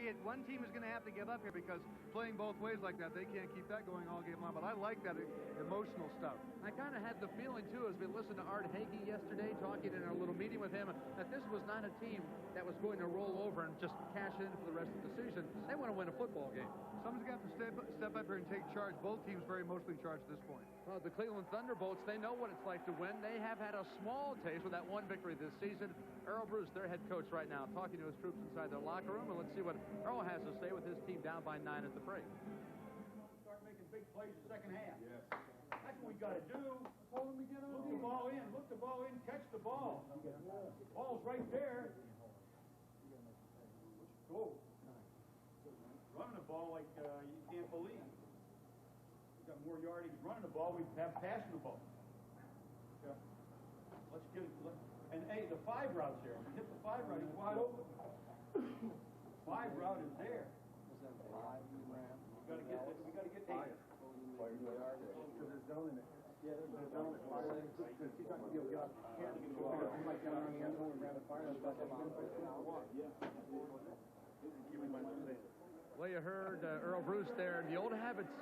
see it. One team is going to have to give up here because playing both ways like that, they can't keep that going all game long. But I like that emotional stuff. I kind of had the feeling, too, as we listened to Art Hagee yesterday, talking in a little meeting with him, that this was not a team that was going to roll over and just cash in for the rest of the season. They want to win a football game. Someone's got to step up here and take charge. Both teams very emotionally charged at this point. Well, the Cleveland Thunderbolts, they know what it's like to win. They have had a small taste with that one victory this season. Earl Bruce, their head coach right now, talking to his troops inside their locker room. And let's see what Earl has to say with his team down by 9 at the break. Start making big plays the second half. Yes. That's what we got to do. Look the ball in. Look the ball in. Catch the ball. The ball's right there. Go. Running the ball like you can't believe. We got more yardage running the ball. We have passing the ball. Yeah. Let's get it. And hey, the 5 route's there. Hit the 5 route. He's wide open. 5 route is there. We got to get 8. Because there's zone in it. Yeah, there's a zone in it. He's not going to be able to get out. He might get around the end zone and grab the fire. Well, you heard Earl Bruce there, and the old habits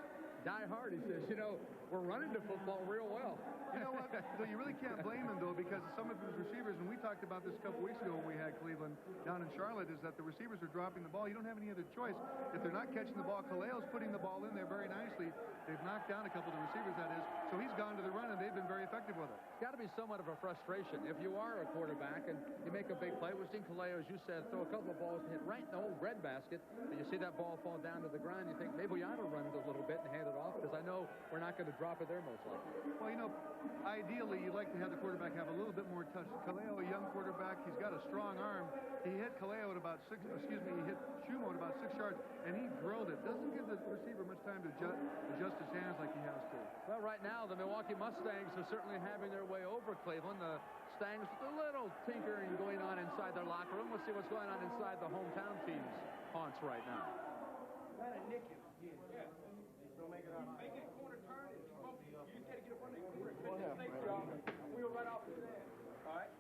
die hard. He says, you know, we're running the football real well. You know what? So you really can't blame him, though, because some of his receivers, and we talked about this a couple weeks ago when we had Cleveland down in Charlotte, is that the receivers are dropping the ball. You don't have any other choice. If they're not catching the ball, Kaleo's putting the ball in there very nicely. They've knocked down a couple of the receivers, that is. So he's gone to the run, and they've been very effective with it. It's got to be somewhat of a frustration. If you are a quarterback and you make a big play, we've seen Kaleo, as you said, throw a couple of balls and hit right in the old bread basket, and you see that ball fall down to the ground, you think maybe we ought to run it a little bit and hand it off, because I know we're not going to drop it there most likely. Well, you know, ideally, you'd like to have the quarterback have a little bit more touch. Kaleo, a young quarterback, he's got a strong arm. He hit Kaleo at about he hit Shumo at about 6 yards, and he drilled it. Doesn't give the receiver much time to adjust his hands like he has to. Well, right now, the Milwaukee Mustangs are certainly having their way over Cleveland. The Stangs with a little tinkering going on inside their locker room. Let's see what's going on inside the hometown team's haunts right now. Try to nick him. Yeah. Don't make it out. Make it a corner turn. You just got to get up on the corner. We'll run off to that. All right.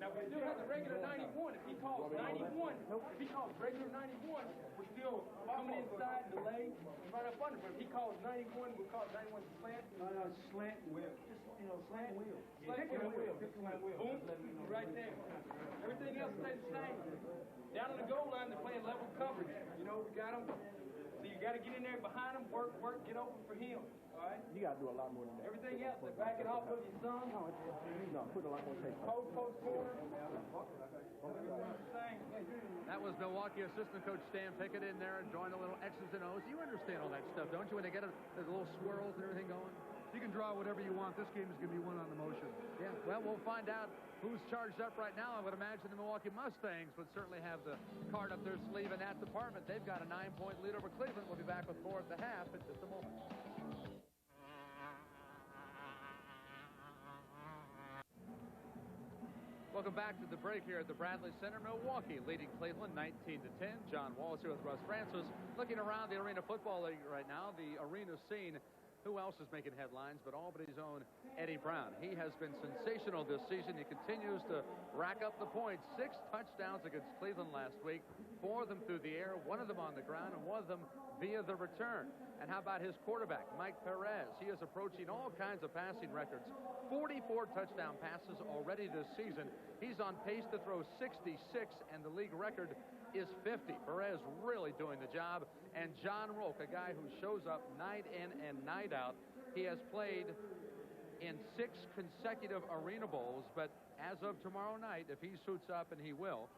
Now, we still have the regular 91. If he calls 91, if he calls regular 91, we're still coming inside the leg and right up under. But if he calls 91, we'll call 91 slant. No, slant and wheel. Just, you know, slant and wheel. Slant and wheel. Boom. Right there. Everything else stays the same. Down on the goal line, they're playing level coverage. You know, we got them. So you got to get in there behind him, work, get open for him. All right? You got to do a lot more than that. Everything else, they back it off of your son. No, put a lot more tape. Post corner. That was Milwaukee assistant coach Stan Pickett in there and drawing a little X's and O's. You understand all that stuff, don't you? When they get the little swirls and everything going? You can draw whatever you want. This game is going to be won on the motion. Yeah, well, we'll find out who's charged up right now. I would imagine the Milwaukee Mustangs would certainly have the card up their sleeve in that department. They've got a 9-point lead over Cleveland. We'll be back with more at the half in just a moment. Welcome back to the break here at the Bradley Center. Milwaukee leading Cleveland 19-10. John Wallace here with Russ Francis. Looking around the Arena Football League right now, the arena scene. Who else is making headlines but Albany's own Eddie Brown? He has been sensational this season. He continues to rack up the points. 6 touchdowns against Cleveland last week. 4 of them through the air, 1 of them on the ground, and 1 of them via the return. And how about his quarterback, Mike Perez? He is approaching all kinds of passing records. 44 touchdown passes already this season. He's on pace to throw 66, and the league record is 50. Perez really doing the job. And John Rolk, a guy who shows up night in and night out. He has played in 6 consecutive Arena Bowls, but as of tomorrow night, if he suits up, and he will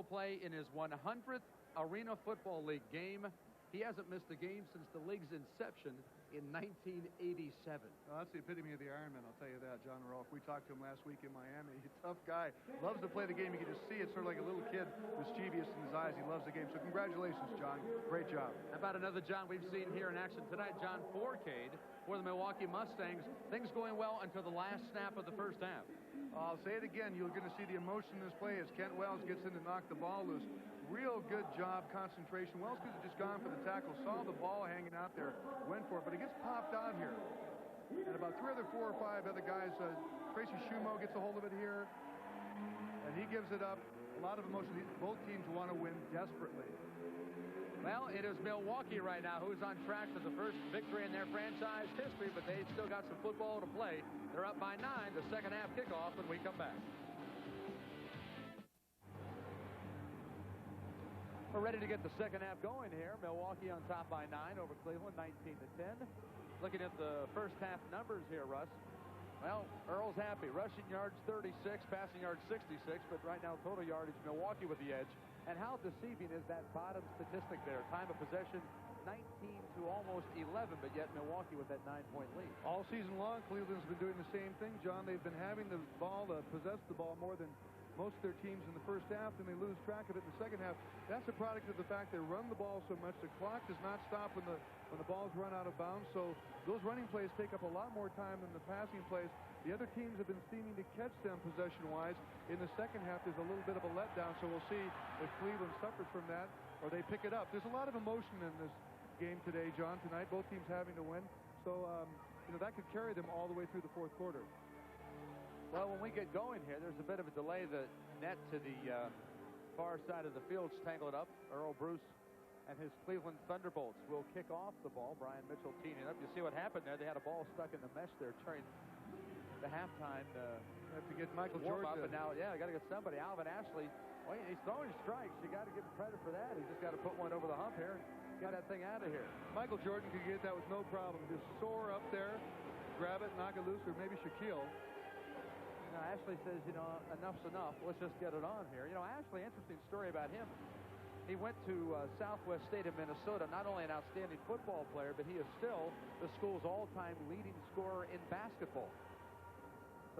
play in his 100th Arena Football League game. He hasn't missed a game since the league's inception in 1987. Well, that's the epitome of the Ironman, I'll tell you that, John Rolfe. We talked to him last week in Miami. He's a tough guy. Loves to play the game. You can just see it, sort of like a little kid, mischievous in his eyes. He loves the game. So congratulations, John. Great job. How about another John we've seen here in action tonight, John Fourcade for the Milwaukee Mustangs. Things going well until the last snap of the first half. I'll say it again. You're going to see the emotion in this play as Kent Wells gets in to knock the ball loose. Real good job, concentration. Wells could have just gone for the tackle, saw the ball hanging out there, went for it, but it gets popped out here. And about 4 or 5 other guys, Tracy Shumo gets a hold of it here, and he gives it up. A lot of emotion. Both teams want to win desperately. Well, it is Milwaukee right now who's on track for the first victory in their franchise history, but they've still got some football to play. They're up by 9, the second half kickoff when we come back. We're ready to get the second half going here. Milwaukee on top by 9 over Cleveland, 19-10. Looking at the first half numbers here, Russ. Well, Earl's happy. Rushing yards 36, passing yards 66, but right now total yardage, Milwaukee with the edge. And how deceiving is that bottom statistic there? Time of possession, 19 to almost 11, but yet Milwaukee with that 9-point lead. All season long, Cleveland's been doing the same thing, John. They've been having the ball, possess the ball more than most of their teams in the first half, and they lose track of it in the second half. That's a product of the fact they run the ball so much. The clock does not stop when the ball's run out of bounds, so those running plays take up a lot more time than the passing plays. The other teams have been seeming to catch them possession-wise. In the second half, there's a little bit of a letdown, so we'll see if Cleveland suffers from that or they pick it up. There's a lot of emotion in this game today, John, tonight. Both teams having to win, so that could carry them all the way through the fourth quarter. Well, when we get going here, there's a bit of a delay. The net to the far side of the field's tangled up. Earl Bruce and his Cleveland Thunderbolts will kick off the ball. Brian Mitchell teeing it up. You see what happened there. They had a ball stuck in the mesh there during the halftime. Have to get Michael Jordan up, and now, I got to get somebody. Alvin Ashley, well, he's throwing strikes. You got to give him credit for that. He's just got to put one over the hump here. Get that thing out of here. Michael Jordan could get that with no problem. Just soar up there, grab it, knock it loose, or maybe Shaquille. Ashley says, enough's enough. Let's just get it on here. Ashley, interesting story about him. He went to Southwest State of Minnesota, not only an outstanding football player, but he is still the school's all-time leading scorer in basketball.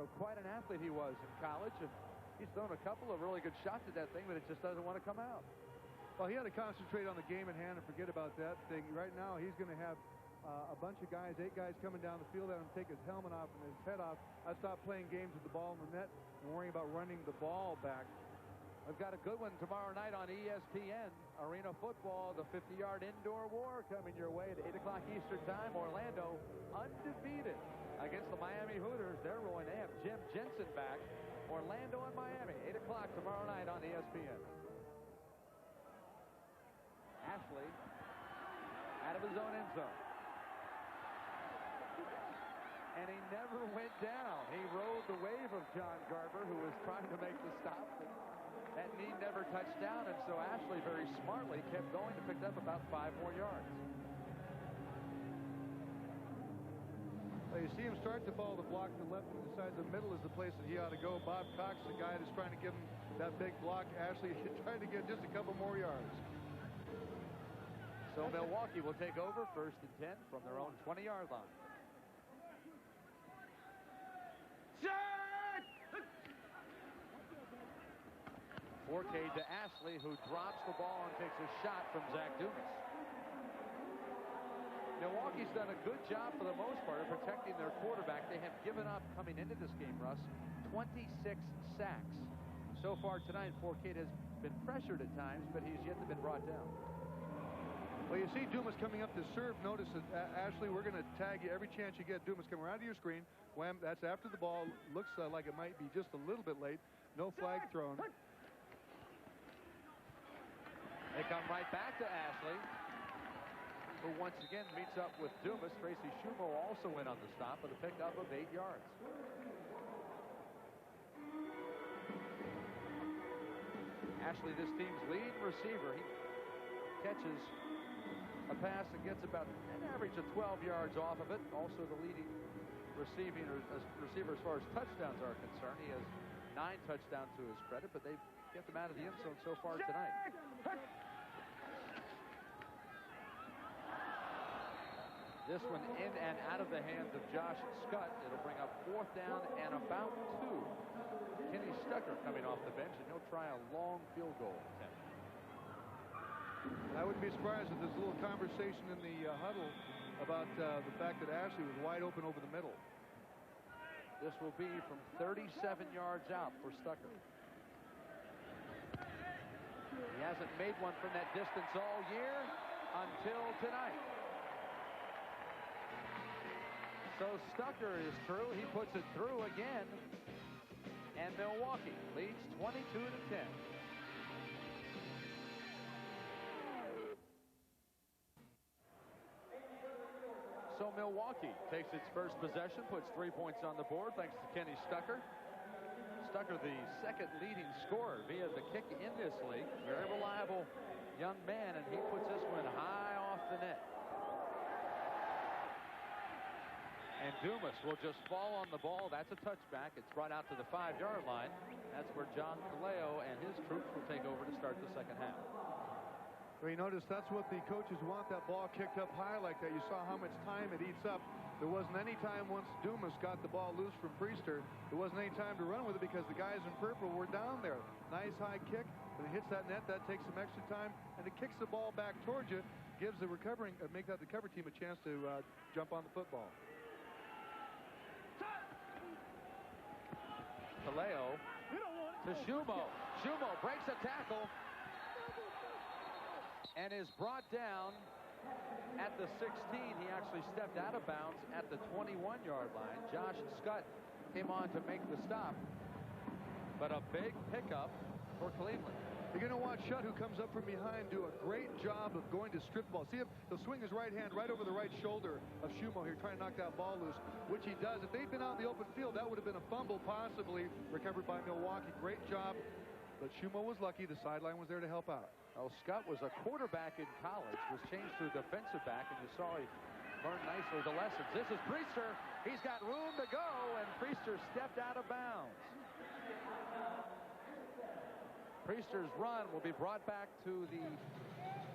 So quite an athlete he was in college, and he's thrown a couple of really good shots at that thing, but it just doesn't want to come out. Well, he had to concentrate on the game at hand and forget about that thing. Right now, he's going to have a bunch of guys, 8 guys coming down the field at him, take his helmet off and his head off. I stopped playing games with the ball in the net and worrying about running the ball back. We've got a good one tomorrow night on ESPN. Arena football, the 50-yard indoor war coming your way at 8 o'clock Eastern time. Orlando undefeated against the Miami Hooters. They're rolling. They have Jim Jensen back. Orlando and Miami, 8 o'clock tomorrow night on ESPN. Ashley out of his own end zone. And he never went down. He rode the wave of John Garber, who was trying to make the stop. That knee never touched down, and so Ashley very smartly kept going to pick up about 5 more yards. Well, you see him start to follow the block to the left and decide the middle is the place that he ought to go. Bob Cox, the guy that's trying to give him that big block. Ashley trying to get just a couple more yards. So Milwaukee will take over 1st and 10 from their own 20-yard line. 4K to Ashley, who drops the ball and takes a shot from Zach Dumas. Milwaukee's done a good job for the most part of protecting their quarterback. They have given up, coming into this game, Russ, 26 sacks. So far tonight, 4K has been pressured at times, but he's yet to been brought down. Well, you see Dumas coming up to serve. Notice that, Ashley, we're going to tag you every chance you get. Dumas coming around to your screen. Wham, that's after the ball. Looks like it might be just a little bit late. No flag thrown. They come right back to Ashley, who once again meets up with Dumas. Tracy Schumo also went on the stop with a pickup of 8 yards. Ashley, this team's lead receiver. He catches a pass and gets about an average of 12 yards off of it. Also the leading receiver as far as touchdowns are concerned. He has 9 touchdowns to his credit, but they've kept him out of the end zone so far tonight. This one in and out of the hands of Josh Scott. It'll bring up 4th down and about 2. Kenny Stucker coming off the bench, and he'll try a long field goal attempt. I wouldn't be surprised if there's a little conversation in the huddle about the fact that Ashley was wide open over the middle. This will be from 37 yards out for Stucker. He hasn't made one from that distance all year until tonight. So Stucker is through. He puts it through again. And Milwaukee leads 22-10. Milwaukee takes its first possession, puts 3 points on the board thanks to Kenny Stucker. Stucker, the second leading scorer via the kick in this league. Very reliable young man, and he puts this one high off the net. And Dumas will just fall on the ball. That's a touchback. It's brought out to the 5-yard line. That's where John Kaleo and his troops will take over to start the second half. Well, you notice that's what the coaches want, that ball kicked up high like that. You saw how much time it eats up. There wasn't any time once Dumas got the ball loose from Priester. There wasn't any time to run with it because the guys in purple were down there. Nice high kick. When it hits that net, that takes some extra time, and it kicks the ball back towards you, gives the make that the cover team a chance to jump on the football. Kaleo to Shumo. Shumo breaks a tackle and is brought down at the 16. He actually stepped out of bounds at the 21-yard line. Josh Scott came on to make the stop, but a big pickup for Cleveland. You're going to watch Shutt, who comes up from behind, do a great job of going to strip the ball. See, if he'll swing his right hand right over the right shoulder of Shumo here, trying to knock that ball loose, which he does. If they'd been out in the open field, that would have been a fumble, possibly recovered by Milwaukee. Great job, but Shumo was lucky. The sideline was there to help out. Oh, Scott was a quarterback in college, was changed to a defensive back, and you saw he learned nicely the lessons. This is Priester. He's got room to go, and Priester stepped out of bounds. Priester's run will be brought back to the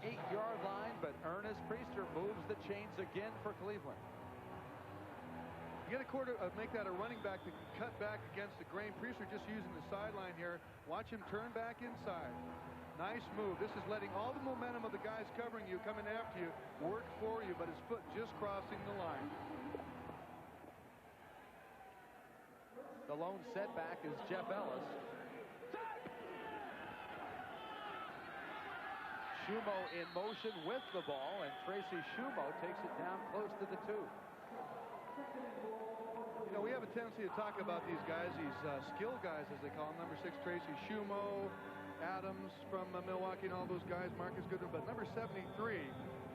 8-yard line, but Ernest Priester moves the chains again for Cleveland. You get a make that a running back to cut back against the grain. Priester just using the sideline here. Watch him turn back inside. Nice move. This is letting all the momentum of the guys covering you, coming after you, work for you, but his foot just crossing the line. The lone setback is Jeff Ellis. Shumo in motion with the ball, and Tracy Shumo takes it down close to the 2. You know, we have a tendency to talk about these guys, these skill guys, as they call them. Number 6, Tracy Shumo, Adams from Milwaukee, and all those guys, Marcus Goodwin. But number 73,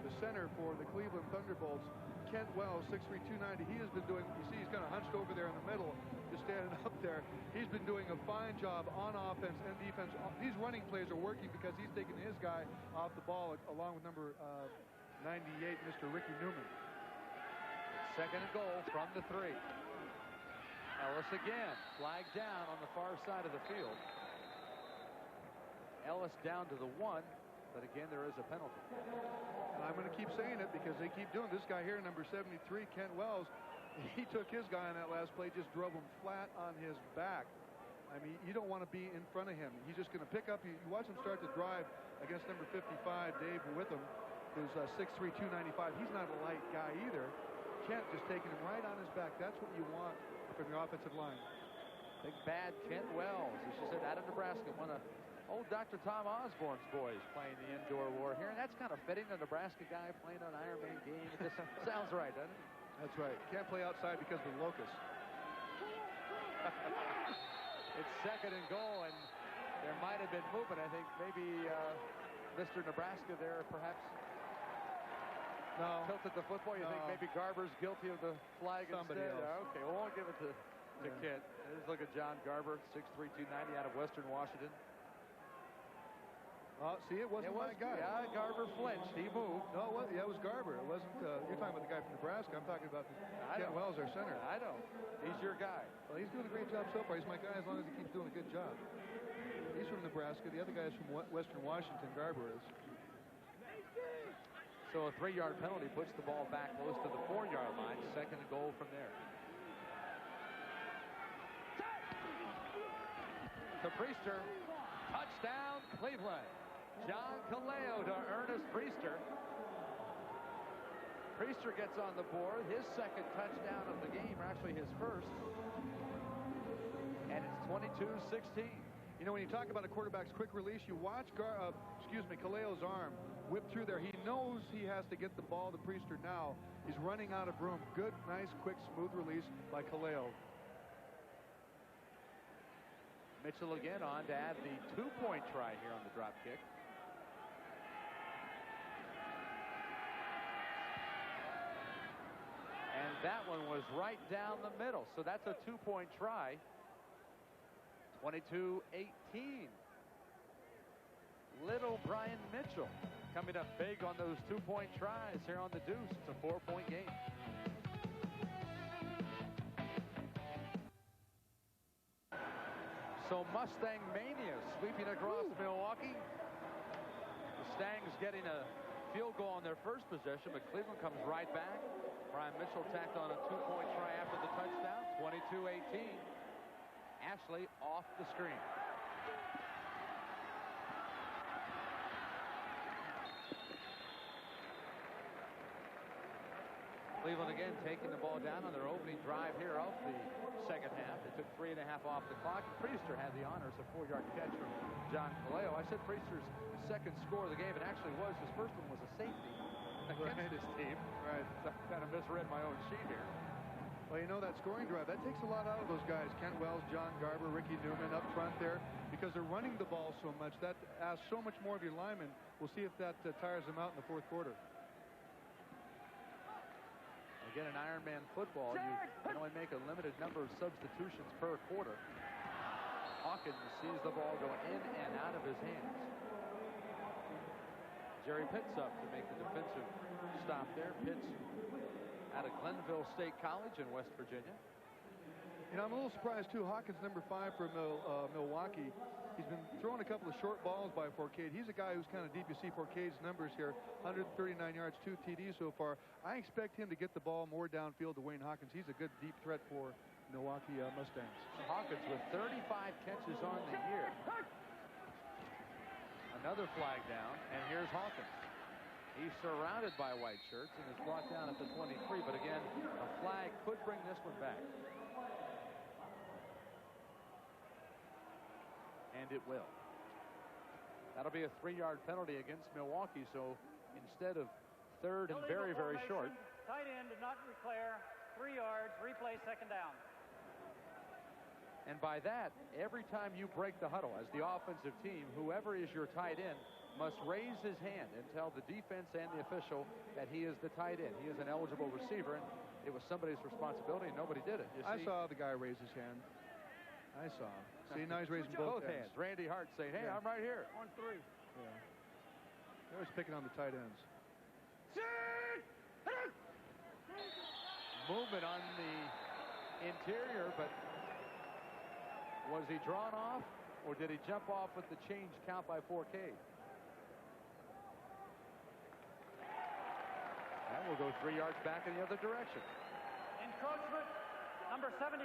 the center for the Cleveland Thunderbolts, Kent Wells, 6'3", 290. He has been doing, you see he's kind of hunched over there in the middle, just standing up there. He's been doing a fine job on offense and defense. These running plays are working because he's taking his guy off the ball, along with number 98, Mr. Ricky Newman. It's second and goal from the 3. Ellis again, flagged down on the far side of the field. Ellis down to the 1. But again, there is a penalty. And I'm going to keep saying it because they keep doing this guy here, number 73, Kent Wells. He took his guy on that last play, just drove him flat on his back. I mean, you don't want to be in front of him. He's just going to pick up. You watch him start to drive against number 55, Dave Witham, who's 6'3", 295. He's not a light guy either. Kent just taking him right on his back. That's what you want from your offensive line. Big bad Kent Wells, as you said, out of Nebraska, one of old Dr. Tom Osborne's boys playing the indoor war here, and that's kind of fitting, a Nebraska guy playing an Ironman game. It just sounds right, doesn't it? That's right. Can't play outside because of the locust. It's second and goal, and there might have been movement. I think maybe Mr. Nebraska there perhaps tilted the football. You think maybe Garber's guilty of the flag Somebody instead? else. Okay, well, we'll give it to Kent. Let's look at John Garber, 6'3", 290 out of Western Washington. See, it wasn't my guy. Yeah, Garber flinched. He moved. No, it was Garber. It wasn't. You're talking about the guy from Nebraska. I'm talking about Kent Wells, our center. I know. He's your guy. Well, he's doing a great job so far. He's my guy as long as he keeps doing a good job. He's from Nebraska. The other guy is from Western Washington. Garber is. So a 3-yard penalty puts the ball back close to the 4-yard line. Second and goal from there. To Priester. Touchdown, Cleveland. John Kaleo to Ernest Priester. Priester gets on the board, his second touchdown of the game, or actually his first. And it's 22-16. You know, when you talk about a quarterback's quick release, you watch Kaleo's arm whip through there. He knows he has to get the ball to Priester now. He's running out of room. Good, nice, quick, smooth release by Kaleo. Mitchell again on to add the 2-point try here on the drop kick. That one was right down the middle, so that's a 2-point try. 22-18. Little Brian Mitchell coming up big on those 2-point tries here on the Deuce. It's a 4-point game. So Mustang Mania sweeping across Milwaukee. The Stangs getting a field goal on their first possession, but Cleveland comes right back. Brian Mitchell tacked on a 2-point try after the touchdown. 22-18. Ashley off the screen. Cleveland again taking the ball down on their opening drive here of the second half. They took 3.5 off the clock. Priester had the honors, a 4-yard catch from John Kaleo. I said Priester's second score of the game. It actually was. His first one was a safety against his team. Right. So I kind of misread my own sheet here. Well, you know, that scoring drive, that takes a lot out of those guys. Kent Wells, John Garber, Ricky Newman up front there, because they're running the ball so much. That asks so much more of your linemen. We'll see if that tires them out in the fourth quarter. Again, in Ironman football, you can only make a limited number of substitutions per quarter. Hawkins sees the ball go in and out of his hands. Jerry Pitts up to make the defensive stop there. Pitts out of Glenville State College in West Virginia. You know, I'm a little surprised, too. Hawkins, number 5 for Milwaukee. He's been throwing a couple of short balls by Forcade. He's a guy who's kind of deep. You see Forcade's numbers here, 139 yards, 2 TDs so far. I expect him to get the ball more downfield to Wayne Hawkins. He's a good deep threat for Milwaukee Mustangs. Hawkins with 35 catches on the year. Another flag down, and here's Hawkins. He's surrounded by white shirts and is brought down at the 23, but again, a flag could bring this one back. And it will. That'll be a 3-yard penalty against Milwaukee, so instead of third and very, very short. Tight end did not declare 3 yards, replay second down. And by that, every time you break the huddle as the offensive team, whoever is your tight end must raise his hand and tell the defense and the official that he is the tight end. He is an eligible receiver, and it was somebody's responsibility, and nobody did it. You see? I saw the guy raise his hand. I saw him. See, now he's raising both hands. Randy Hart saying, hey, I'm right here. 1-3. Yeah. They're always picking on the tight ends. Movement on the interior, but was he drawn off, or did he jump off with the change count by Forcade? And we'll go 3 yards back in the other direction. Encroachment, number 75,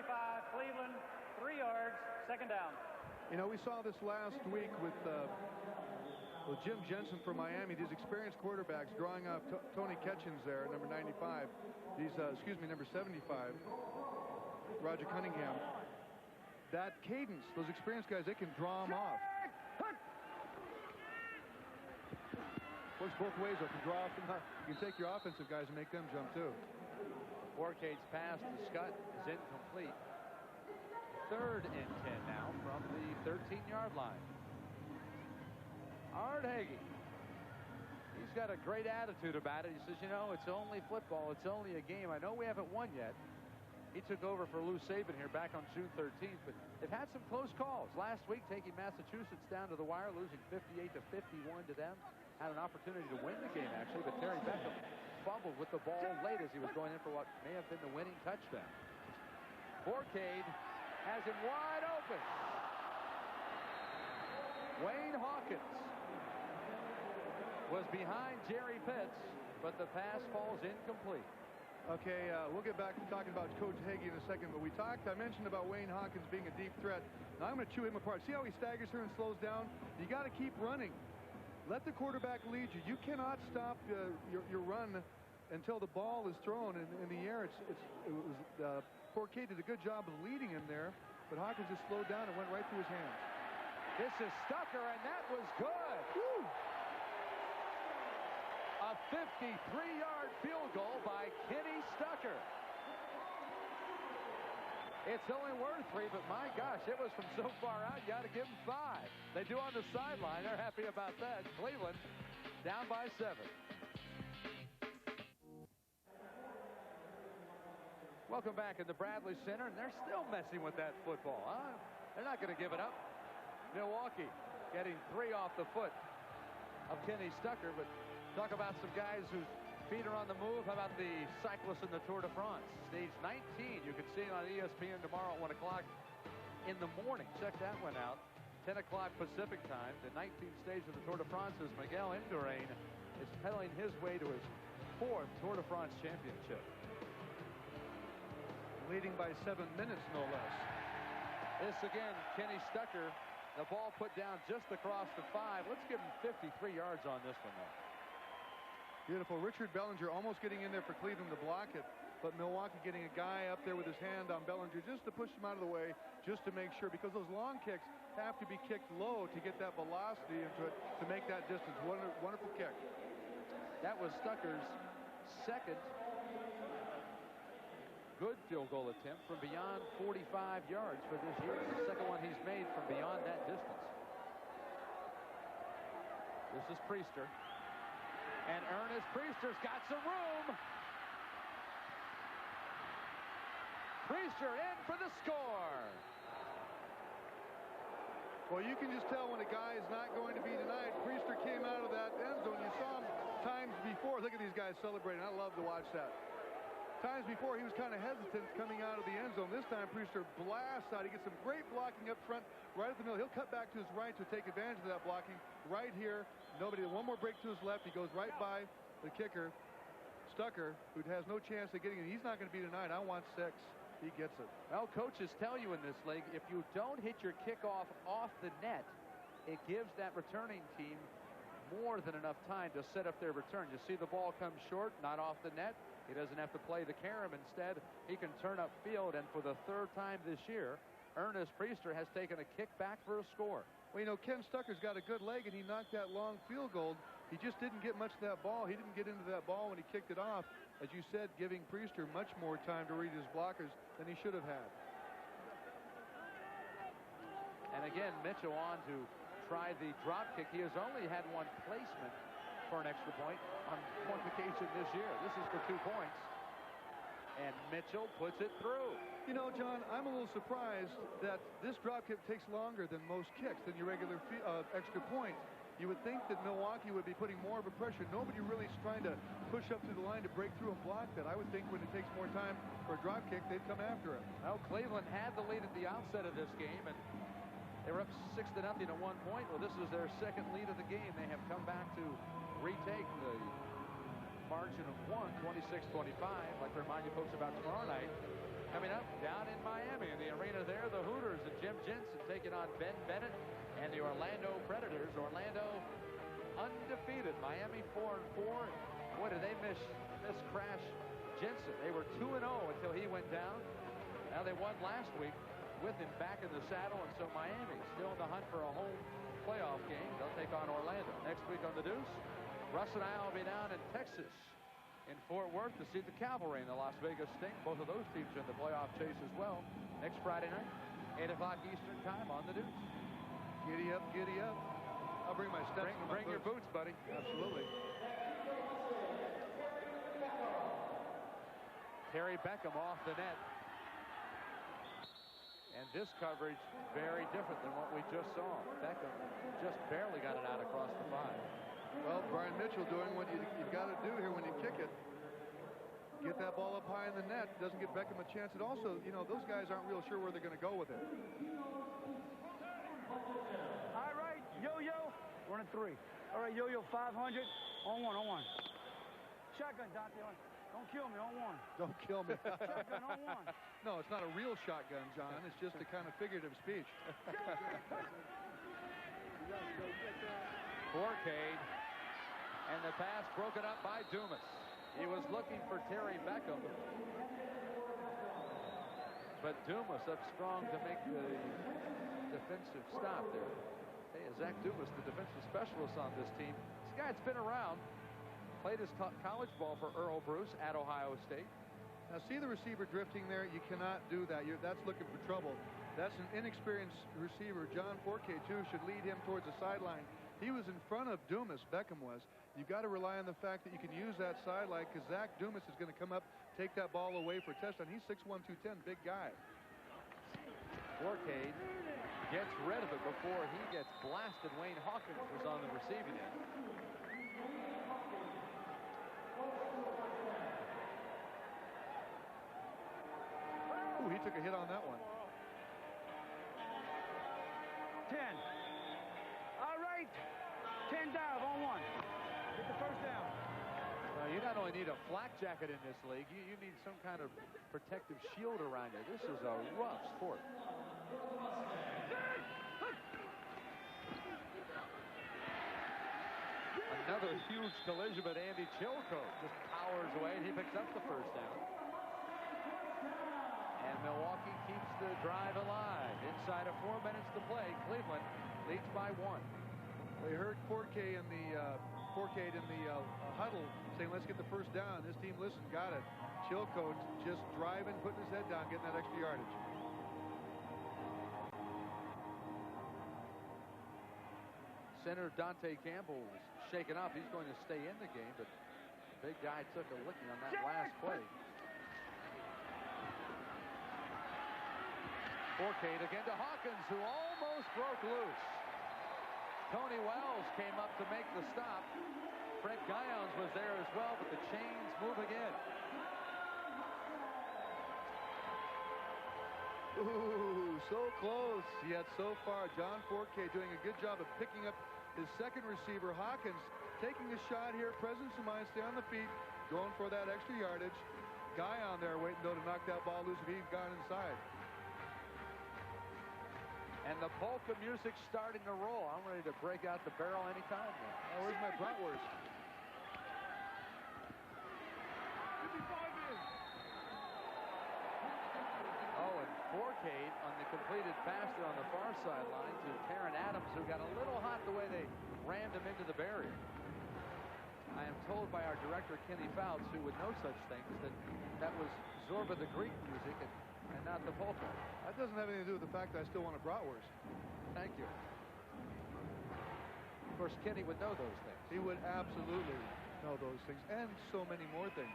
Cleveland, 3 yards, second down. You know, we saw this last week with Jim Jensen from Miami. These experienced quarterbacks drawing off Tony Ketchens there, number 95. Number 75, Roger Cunningham. That cadence, those experienced guys, they can draw them off. Works both ways. If you draw off them, you can take your offensive guys and make them jump too. Forcade's pass to Scott is incomplete. 3rd and 10 now from the 13-yard line. Art Hagee. He's got a great attitude about it. He says, you know, it's only football. It's only a game. I know we haven't won yet. He took over for Lou Saban here back on June 13th, but they've had some close calls. Last week, taking Massachusetts down to the wire, losing 58-51 to them. Had an opportunity to win the game, actually, but Terry Beckham fumbled with the ball late as he was going in for what may have been the winning touchdown. Forcade has him wide open. Wayne Hawkins was behind Jerry Pitts, but the pass falls incomplete. Okay, we'll get back to talking about Coach Hagee in a second, but I mentioned about Wayne Hawkins being a deep threat. Now I'm going to chew him apart. See how he staggers here and slows down? You got to keep running. Let the quarterback lead you. You cannot stop your run until the ball is thrown in the air. Forcade did a good job of leading him there, but Hawkins just slowed down and went right through his hands. This is Stucker, and that was good. Woo! A 53-yard field goal by Kenny Stucker. It's only worth 3, but my gosh, it was from so far out, you got to give them 5. They do on the sideline. They're happy about that. Cleveland down by 7. Welcome back in the Bradley Center, and they're still messing with that football. Huh? They're not going to give it up. Milwaukee getting 3 off the foot of Kenny Stucker, but talk about some guys whose feet are on the move. How about the cyclists in the Tour de France? Stage 19, you can see it on ESPN tomorrow at 1 o'clock in the morning. Check that one out. 10 o'clock Pacific time. The 19th stage of the Tour de France is Miguel Indurain is pedaling his way to his 4th Tour de France championship. Leading by 7 minutes, no less. This again, Kenny Stucker. The ball put down just across the 5. Let's give him 53 yards on this one, though. Beautiful. Richard Bellinger almost getting in there for Cleveland to block it, but Milwaukee getting a guy up there with his hand on Bellinger just to push him out of the way, just to make sure, because those long kicks have to be kicked low to get that velocity into it to make that distance. Wonderful kick. That was Stucker's second good field goal attempt from beyond 45 yards for this year. The second one he's made from beyond that distance. This is Priester. And Ernest Priester's got some room. Priester in for the score. Well, you can just tell when a guy is not going to be denied. Priester came out of that end zone. You saw him times before. Look at these guys celebrating. I love to watch that. Times before, he was kind of hesitant coming out of the end zone. This time, Priester blasts out. He gets some great blocking up front, right at the middle. He'll cut back to his right to take advantage of that blocking. Right here, nobody. One more break to his left. He goes right by the kicker, Stucker, who has no chance of getting it. He's not going to be denied. I want 6. He gets it. Well, coaches tell you in this league, if you don't hit your kickoff off the net, it gives that returning team more than enough time to set up their return. You see the ball come short, not off the net. He doesn't have to play the carom. Instead, he can turn up field, and for the 3rd time this year, Ernest Priester has taken a kick back for a score. Well, you know, Ken Stucker's got a good leg, and he knocked that long field goal. He just didn't get much of that ball. He didn't get into that ball when he kicked it off. As you said, giving Priester much more time to read his blockers than he should have had. And again, Mitchell on to try the drop kick. He has only had one placement for an extra point on one occasion this year. This is for 2 points. And Mitchell puts it through. You know, John, I'm a little surprised that this drop kick takes longer than most kicks, than your regular extra point. You would think that Milwaukee would be putting more of a pressure. Nobody really is trying to push up to the line to break through and block that. I would think when it takes more time for a drop kick, they'd come after it. Well, Cleveland had the lead at the outset of this game, and they were up 6-0 at one point. Well, this is their second lead of the game. They have come back to retake the margin of 26-25. I'd like to remind you folks about tomorrow night. Coming up down in Miami in the arena there, the Hooters and Jim Jensen taking on Ben Bennett and the Orlando Predators. Orlando undefeated. Miami 4-4. Boy, did they miss Crash Jensen. They were 2-0 until he went down. Now they won last week with him back in the saddle, and so Miami still in the hunt for a home playoff game. They'll take on Orlando next week on the Deuce. Russ and I will be down in Texas in Fort Worth to see the Cavalry and the Las Vegas Sting. Both of those teams are in the playoff chase as well. Next Friday night, 8 o'clock Eastern time on the Deuce. Giddy up, giddy up. I'll bring my steps. Bring your boots, buddy. Absolutely. Terry Beckham off the net. And this coverage very different than what we just saw. Beckham just barely got it out across the 5. Well, Brian Mitchell doing what you've got to do here when you kick it. Get that ball up high in the net. Doesn't give Beckham a chance. And also, you know, those guys aren't real sure where they're going to go with it. All right, Yo-Yo. We're on a 3. All right, Yo-Yo, 500. On one. Shotgun, Dante. Don't kill me, on 1. Don't kill me. Shotgun, on 1. No, it's not a real shotgun, John. It's just a kind of figurative speech. Fourcade. And the pass broken up by Dumas. He was looking for Terry Beckham. But Dumas up strong to make the defensive stop there. Hey, Zach Dumas, the defensive specialist on this team. This guy's been around. Played his college ball for Earl Bruce at Ohio State. Now, see the receiver drifting there? You cannot do that. That's looking for trouble. That's an inexperienced receiver. John Fourcade, too, should lead him towards the sideline. He was in front of Dumas, Beckham was. You got to rely on the fact that you can use that sideline because Zach Dumas is going to come up, take that ball away for a touchdown. He's 6'1", 210, big guy. Forcade gets rid of it before he gets blasted. Wayne Hawkins was on the receiving end. Ooh, he took a hit on that one. 10. All right. 10 dive on 1. Get the first down. You not only need a flak jacket in this league, you need some kind of protective shield around you. This is a rough sport. Another huge collision, but Andy Chilcote just powers away, and he picks up the first down. And Milwaukee keeps the drive alive. Inside of 4 minutes to play, Cleveland leads by 1. We heard Forcade in the huddle saying, let's get the first down. This team listened, got it. Chilcote just driving, putting his head down, getting that extra yardage. Center Dante Campbell was shaken up. He's going to stay in the game, but the big guy took a licking on that last play. Forcade again to Hawkins, who almost broke loose. Tony Wells came up to make the stop. Frank Guions was there as well, but the chains move again. Ooh, so close. Yet so far, John Forcade doing a good job of picking up his second receiver, Hawkins, taking a shot here. Presence of mind, stay on the feet, going for that extra yardage. Guion there waiting, though, to knock that ball loose if he'd gone inside. And the polka music starting to roll. I'm ready to break out the barrel anytime now. Oh, where's my bratwurst? Oh, and Forcade on the completed pass there on the far sideline to Taron Adams, who got a little hot the way they rammed him into the barrier. I am told by our director, Kenny Fouts, who would know such things, that was Zorba the Greek music and not the polka. That doesn't have anything to do with the fact that I still want a bratwurst. Thank you. Of course, Kenny would know those things. He would absolutely know those things and so many more things.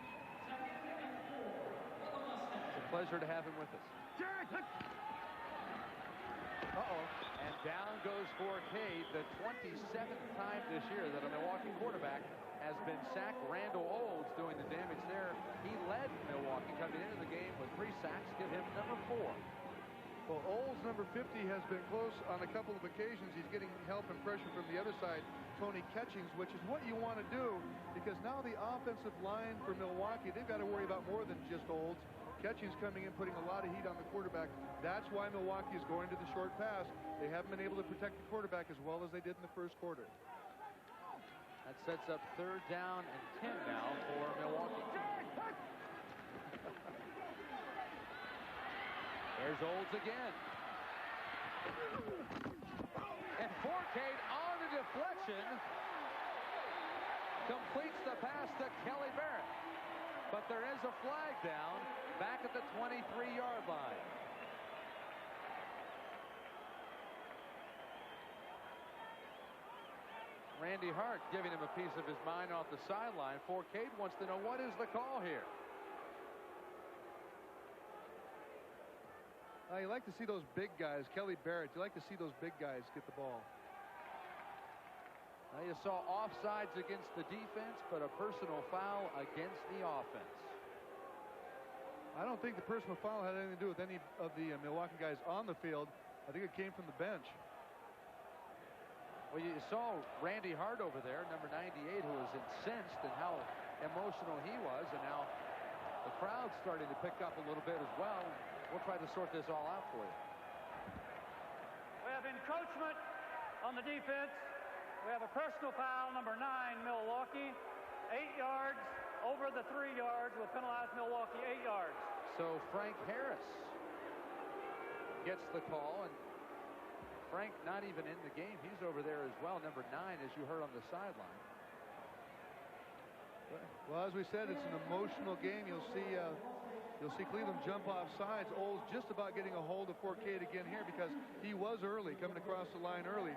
It's a pleasure to have him with us. Uh-oh. And down goes Forcade, the 27th time this year that a Milwaukee quarterback has been sacked. Randall Olds doing the damage there. He led Milwaukee coming into the game with 3 sacks. Give him number 4. Well, Olds, number 50, has been close on a couple of occasions. He's getting help and pressure from the other side, Tony Catchings, which is what you want to do because now the offensive line for Milwaukee, they've got to worry about more than just Olds. Catchings coming in, putting a lot of heat on the quarterback. That's why Milwaukee is going to the short pass. They haven't been able to protect the quarterback as well as they did in the first quarter. That sets up 3rd down and 10 now for Milwaukee. There's Olds again. And Forcade on the deflection completes the pass to Kelly Barrett. But there is a flag down back at the 23-yard line. Randy Hart giving him a piece of his mind off the sideline. Forcade wants to know what is the call here. You like to see those big guys, Kelly Barrett, you like to see those big guys get the ball. You saw offsides against the defense, but a personal foul against the offense. I don't think the personal foul had anything to do with any of the Milwaukee guys on the field. I think it came from the bench. Well, you saw Randy Hart over there, number 98, who was incensed and how emotional he was, and now the crowd's starting to pick up a little bit as well. We'll try to sort this all out for you. We have encroachment on the defense. We have a personal foul, number 9, Milwaukee. 8 yards over the 3 yards will penalize Milwaukee 8 yards. So Frank Harris gets the call, and Frank not even in the game. He's over there as well, number 9, as you heard on the sideline. Well, as we said, it's an emotional game. You'll see Cleveland jump off sides. Olds just about getting a hold of Forcade again here because he was early, coming across the line early.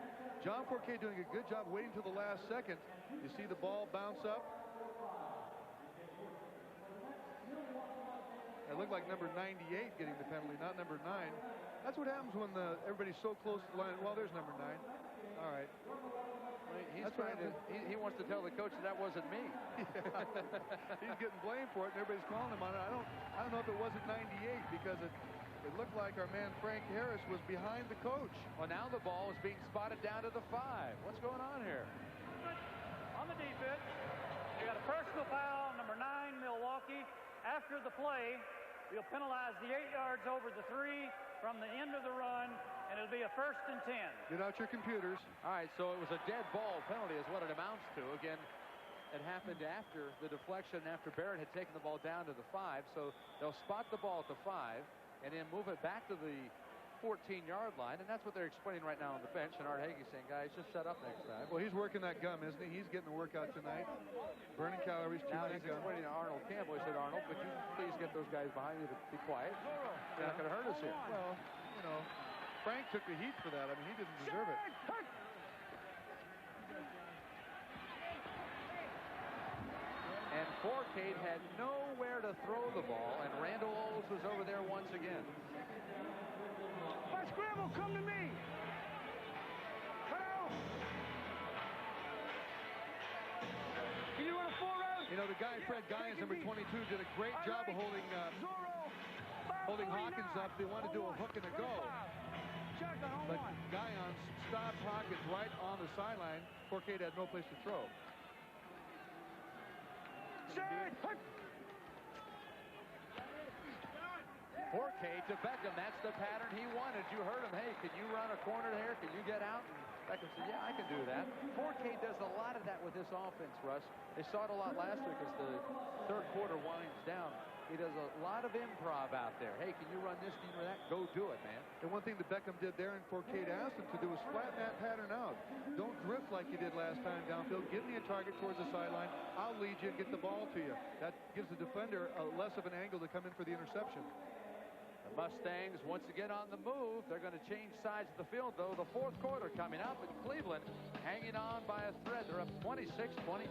John Forquet doing a good job waiting till the last second. You see the ball bounce up. It looked like number 98 getting the penalty, not number 9. That's what happens when everybody's so close to the line. Well, there's number 9. All right. He's trying to. He wants to tell the coach that wasn't me. Yeah. He's getting blamed for it, and everybody's calling him on it. I don't know if it wasn't 98 because it looked like our man Frank Harris was behind the coach. Well, now the ball is being spotted down to the 5. What's going on here? On the defense, we got a personal foul, number 9, Milwaukee. After the play, we'll penalize the 8 yards over the 3 from the end of the run, and it'll be a 1st and 10. Get out your computers. All right, so it was a dead ball penalty is what it amounts to. Again, it happened after the deflection, after Barrett had taken the ball down to the 5. So they'll spot the ball at the 5 and then move it back to the 14-yard line, and that's what they're explaining right now on the bench. And Art Hagee saying, guys, just shut up next time. Well, he's working that gum, isn't he? He's getting a workout tonight. Burning calories, Now chewing he's that gum. explaining to Arnold Campbell. He said, Arnold, would you please get those guys behind you to be quiet? They're not going to hurt us here. Well, you know, Frank took the heat for that. I mean, he didn't deserve it. And Forcade had nowhere to throw the ball, and Randall Olds was over there once again. Scramble, come to me. Hello. Can you run a 4-route? You know, the guy, Fred Guy, number 22, did a great job of holding Hawkins up. They wanted to do a hook and a go. But Guyon stopped Hawkins right on the sideline. Forcade had no place to throw. Forcade to Beckham. That's the pattern he wanted. You heard him. Hey, can you run a corner there? Can you get out? And Beckham said, yeah, I can do that. Forcade does a lot of that with this offense, Russ. They saw it a lot last week as the third quarter winds down. He does a lot of improv out there. Hey, can you run this? Can you run that? Go do it, man. And one thing that Beckham did there and Forcade asked him to do was flatten that pattern out. Don't drift like you did last time downfield. Give me a target towards the sideline. I'll lead you and get the ball to you. That gives the defender less of an angle to come in for the interception. The Mustangs once again on the move. They're going to change sides of the field, though. The fourth quarter coming up, and Cleveland hanging on by a thread. They're up 26-25.